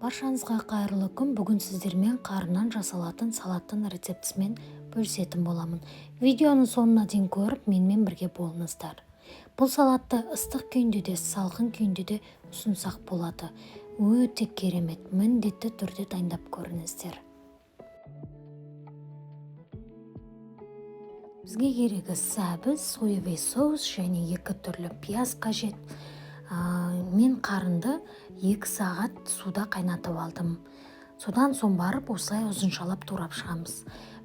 Баршаңызға қайырлы күн. Бүгін сіздермен қарыннан жасалатын салаттың рецептісімен бөлісетін боламын. Видеоны соңына дейін көріп, менімен бірге болыңыздар. Бұл салатты ыстық күйінде де, салқын күйінде де ұсынсақ болады. Өте керемет, міндетті түрде дайындап көріңіздер. Бізге керегі сәбіз, соевый соус және 2 түрлі пияз қажет. Мен қарынды 2 сағат суда қайнатып алдым. Содан соң барып осылай ұзыншалап турап шығамыз.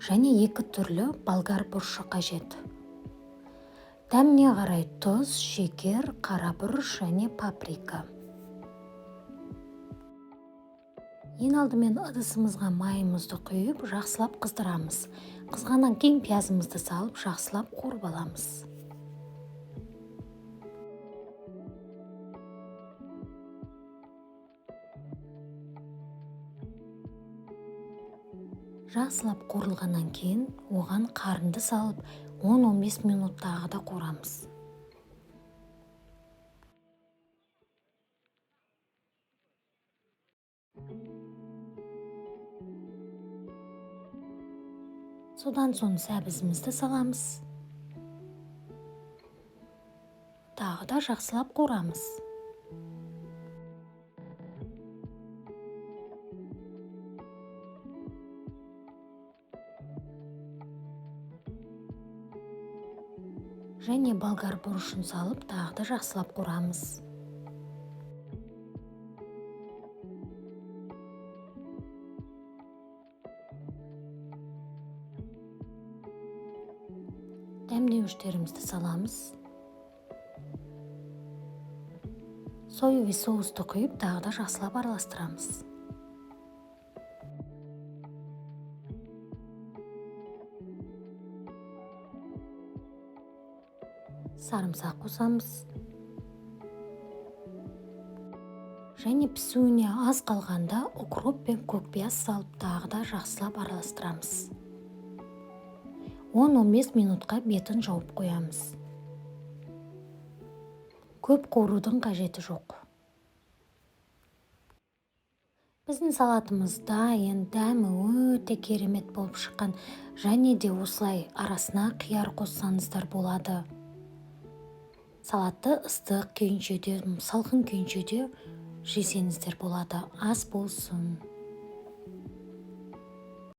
Және 2 түрлі болгар бұрышы қажет. Дәміне қарай тұз, шекер, қара бұрыш және паприка. Ең алдымен ыдысымызға майымызды құйып, жақсылап қыздырамыз. Қызғаннан кейін пиязымызды салып, жақсылап қуырып аламыз. Жақсылап қуырылғаннан кейін оған қарынды салып 10-15 минут тағы да қуырамыз. Содан соң сәбізімізді саламыз. Тағы да жақсылап қуырамыз. Және болгар бұрышын салып, тағы да жақсылап қуырамыз. Дәмдеуіштерімізді саламыз. Соевый соусты құйып, тағы да жақсылап араластырамыз. Сарымсақ қосамыз. Және пісуіне аз қалғанда укроп пен көкпияз салып, тағы да жақсылап араластырамыз. 10-15 минутқа бетін жауып қоямыз. Көп қуырудың қажеті жоқ. Біздің салатымыз дайын, дәмі өте керемет болып шыққан. Және де осылай арасына қияр қоссаңыздар болады. Салатты ыстық күйінде де, салқын күйінде де жесеңіздер болады. Ас болсын.